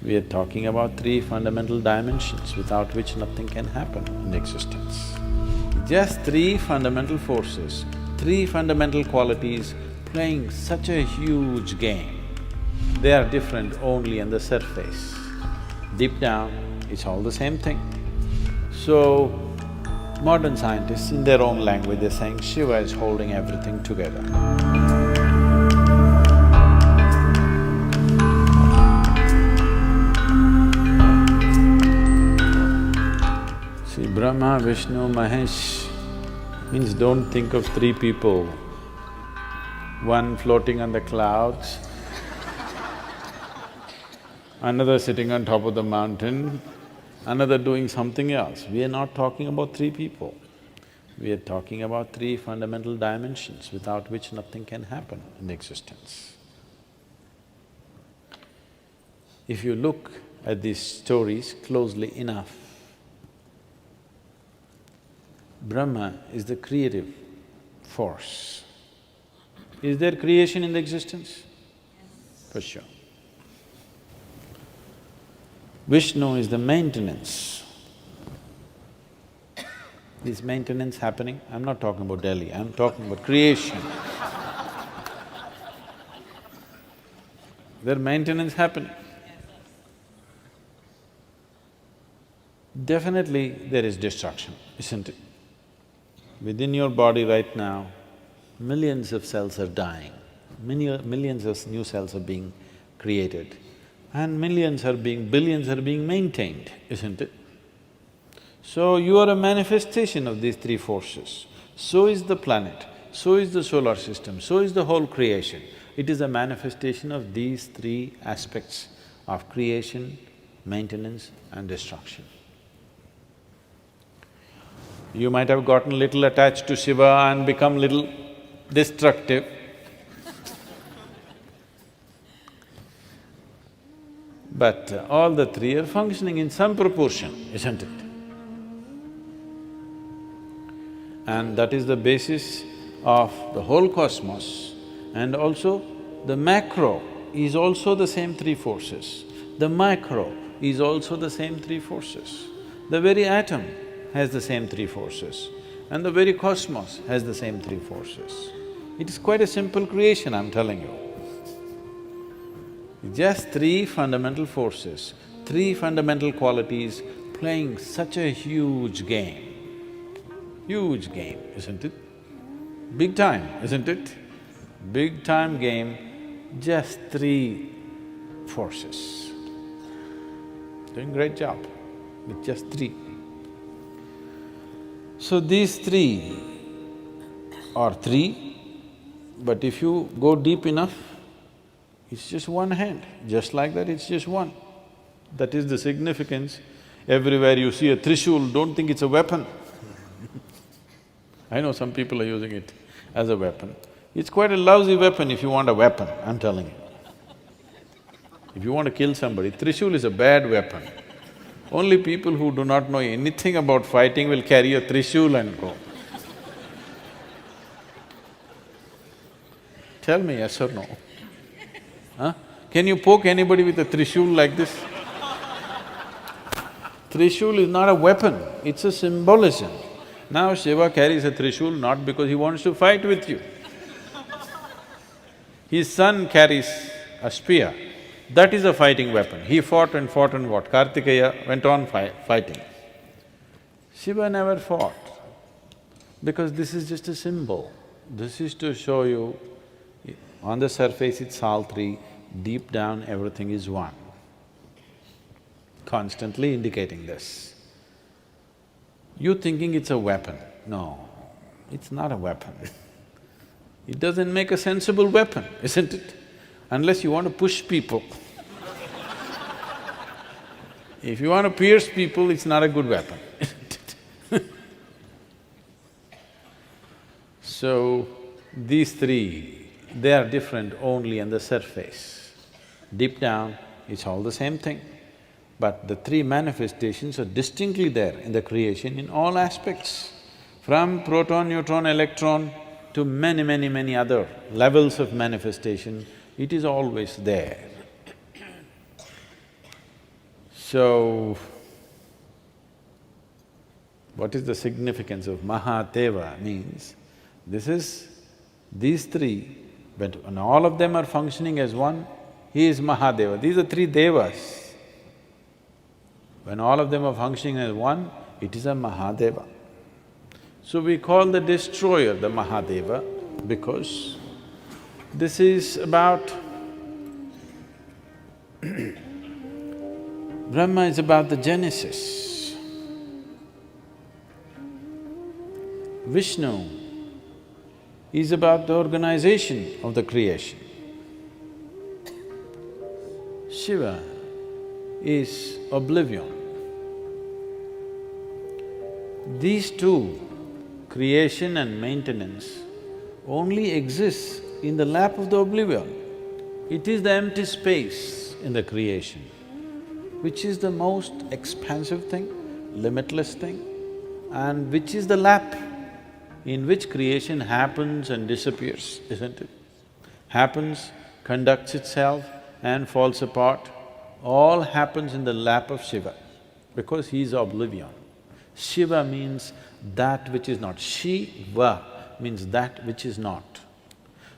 We are talking about three fundamental dimensions without which nothing can happen in existence. Just three fundamental forces, three fundamental qualities playing such a huge game. They are different only on the surface. Deep down, it's all the same thing. So, modern scientists, in their own language, they're saying Shiva is holding everything together. See, Brahma, Vishnu, Mahesh means don't think of three people, one floating on the clouds, another sitting on top of the mountain, another doing something else. We are not talking about three people. We are talking about three fundamental dimensions without which nothing can happen in existence. If you look at these stories closely enough, Brahma is the creative force. Is there creation in the existence? For sure. Vishnu is the maintenance. Is maintenance happening? I'm not talking about Delhi, I'm talking about creation. There maintenance happening. Definitely there is destruction, isn't it? Within your body right now, millions of cells are dying, millions of new cells are being created, and billions are being maintained, isn't it? So you are a manifestation of these three forces. So is the planet, so is the solar system, so is the whole creation. It is a manifestation of these three aspects of creation, maintenance and destruction. You might have gotten little attached to Shiva and become little destructive. But all the three are functioning in some proportion, isn't it? And that is the basis of the whole cosmos. And also, the macro is also the same three forces. The micro is also the same three forces. The very atom has the same three forces, and the very cosmos has the same three forces. It is quite a simple creation, I'm telling you. Just three fundamental forces, three fundamental qualities playing such a huge game. Huge game, isn't it? Big time, isn't it? Big time game, just three forces. Doing great job with just three. So these three are three, but if you go deep enough, it's just one hand, just like that it's just one. That is the significance. Everywhere you see a trishul, don't think it's a weapon. I know some people are using it as a weapon. It's quite a lousy weapon if you want a weapon, I'm telling you. If you want to kill somebody, trishul is a bad weapon. Only people who do not know anything about fighting will carry a trishul and go. Tell me yes or no? Huh? Can you poke anybody with a trishul like this? Trishul is not a weapon, it's a symbolism. Now Shiva carries a trishul not because he wants to fight with you. His son carries a spear. That is a fighting weapon. He fought and what? Kartikeya went on fighting. Shiva never fought, because this is just a symbol. This is to show you, on the surface it's all three, deep down everything is one. Constantly indicating this. You thinking it's a weapon. No, it's not a weapon. It doesn't make a sensible weapon, isn't it? Unless you want to push people. If you want to pierce people, it's not a good weapon, isn't it? So, these three, they are different only on the surface. Deep down, it's all the same thing. But the three manifestations are distinctly there in the creation in all aspects. From proton, neutron, electron to many other levels of manifestation, it is always there. So, what is the significance of Mahadeva means, these three, when all of them are functioning as one, he is Mahadeva. These are three devas. When all of them are functioning as one, it is a Mahadeva. So we call the destroyer the Mahadeva because this is about… Brahma is about the genesis. Vishnu is about the organization of the creation. Shiva is oblivion. These two, creation and maintenance, only exist in the lap of the oblivion. It is the empty space in the creation, which is the most expansive thing, limitless thing, and which is the lap in which creation happens and disappears, isn't it? Happens, conducts itself and falls apart, all happens in the lap of Shiva, because he is oblivion. Shiva means that which is not. Shiva means that which is not.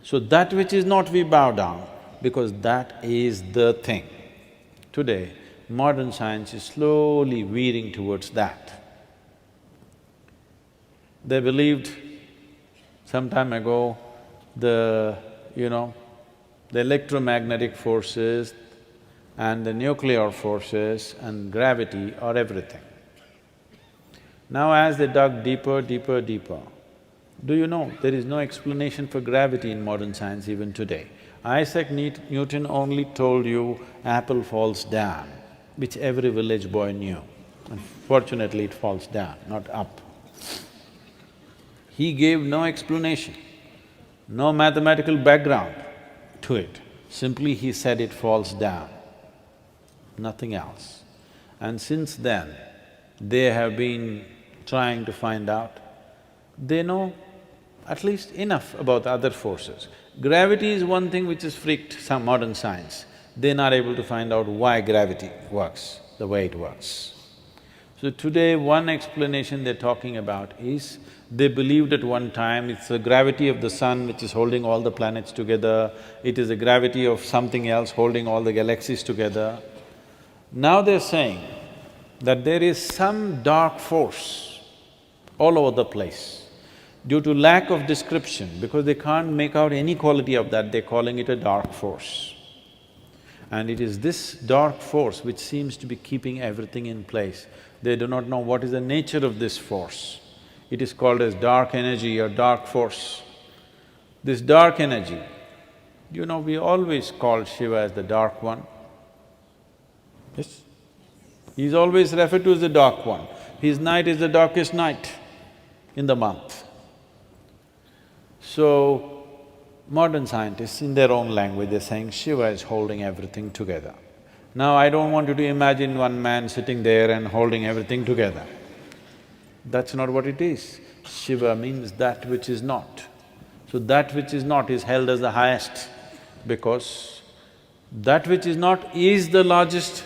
So that which is not we bow down, because that is the thing. Today, modern science is slowly veering towards that. They believed some time ago the electromagnetic forces and the nuclear forces and gravity are everything. Now as they dug deeper, deeper, deeper, do you know there is no explanation for gravity in modern science even today? Isaac Newton only told you apple falls down, which every village boy knew. Unfortunately, it falls down, not up. He gave no explanation, no mathematical background to it. Simply he said it falls down, nothing else. And since then, they have been trying to find out. They know at least enough about the other forces. Gravity is one thing which has freaked some modern science. They're not able to find out why gravity works the way it works. So today, one explanation they're talking about is, they believed at one time it's the gravity of the sun which is holding all the planets together, it is the gravity of something else holding all the galaxies together. Now they're saying that there is some dark force all over the place. Due to lack of description, because they can't make out any quality of that, they're calling it a dark force. And it is this dark force which seems to be keeping everything in place. They do not know what is the nature of this force. It is called as dark energy or dark force. This dark energy, we always call Shiva as the dark one. Yes? He's always referred to as the dark one. His night is the darkest night in the month. So, modern scientists, in their own language, they're saying Shiva is holding everything together. Now, I don't want you to imagine one man sitting there and holding everything together. That's not what it is. Shiva means that which is not. So that which is not is held as the highest, because that which is not is the largest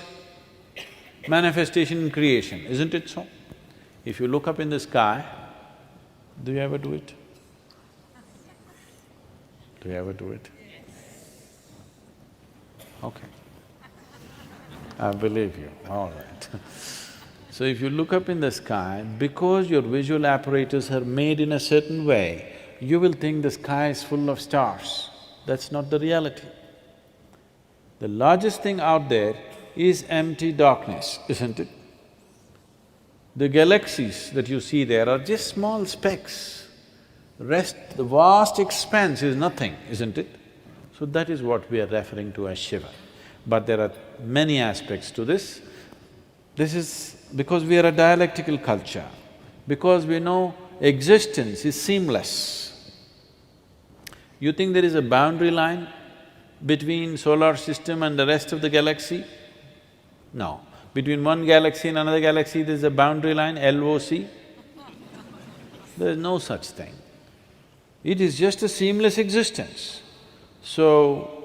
manifestation in creation, isn't it so? If you look up in the sky, do you ever do it? Do you ever do it? Okay. I believe you, all right. So if you look up in the sky, because your visual apparatus are made in a certain way, you will think the sky is full of stars. That's not the reality. The largest thing out there is empty darkness, isn't it? The galaxies that you see there are just small specks. Rest, the vast expanse is nothing, isn't it? So that is what we are referring to as Shiva. But there are many aspects to this. This is because we are a dialectical culture, because we know existence is seamless. You think there is a boundary line between solar system and the rest of the galaxy? No. Between one galaxy and another galaxy, there's a boundary line, LOC? There's no such thing. It is just a seamless existence. So,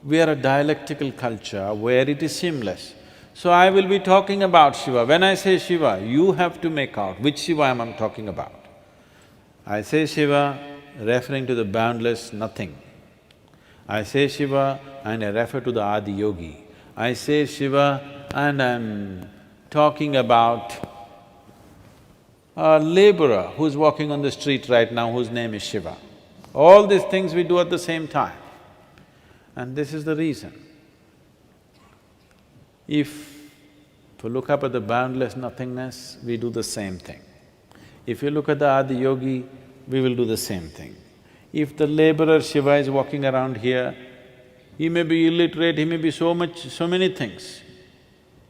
we are a dialectical culture where it is seamless. So I will be talking about Shiva. When I say Shiva, you have to make out which Shiva am I talking about. I say Shiva referring to the boundless nothing. I say Shiva and I refer to the Adi Yogi. I say Shiva and I'm talking about a laborer who's walking on the street right now whose name is Shiva. All these things we do at the same time. And this is the reason. If you look up at the boundless nothingness, we do the same thing. If you look at the Adi Yogi, we will do the same thing. If the laborer Shiva is walking around here, he may be illiterate, he may be so many things,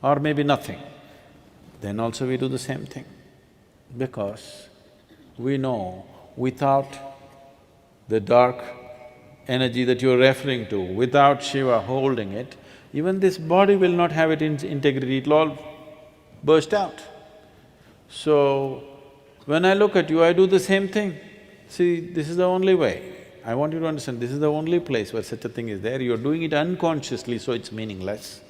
or maybe nothing, then also we do the same thing. Because we know without the dark energy that you're referring to, without Shiva holding it, even this body will not have its integrity, it'll all burst out. So, when I look at you, I do the same thing. See, this is the only way. I want you to understand, this is the only place where such a thing is there. You're doing it unconsciously, so it's meaningless.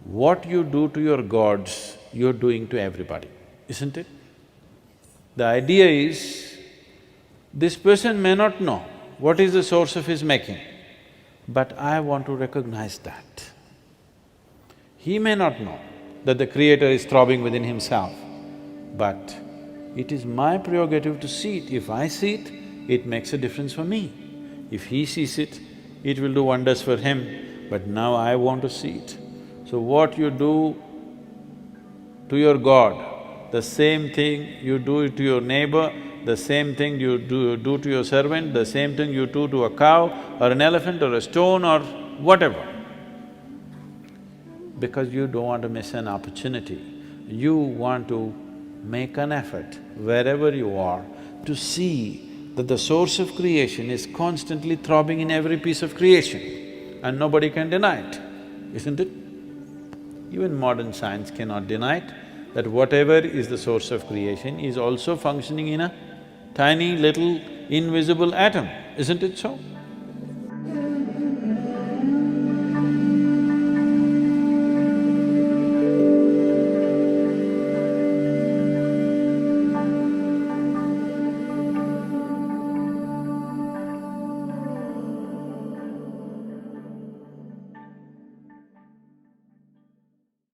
What you do to your gods, you're doing to everybody, isn't it? The idea is, this person may not know what is the source of his making, but I want to recognize that. He may not know that the Creator is throbbing within himself, but it is my prerogative to see it. If I see it, it makes a difference for me. If he sees it, it will do wonders for him, but now I want to see it. So what you do to your God, the same thing you do it to your neighbor, the same thing you do to your servant, the same thing you do to a cow or an elephant or a stone or whatever. Because you don't want to miss an opportunity. You want to make an effort wherever you are to see that the source of creation is constantly throbbing in every piece of creation and nobody can deny it, isn't it? Even modern science cannot deny it, that whatever is the source of creation is also functioning in a tiny little invisible atom, isn't it so?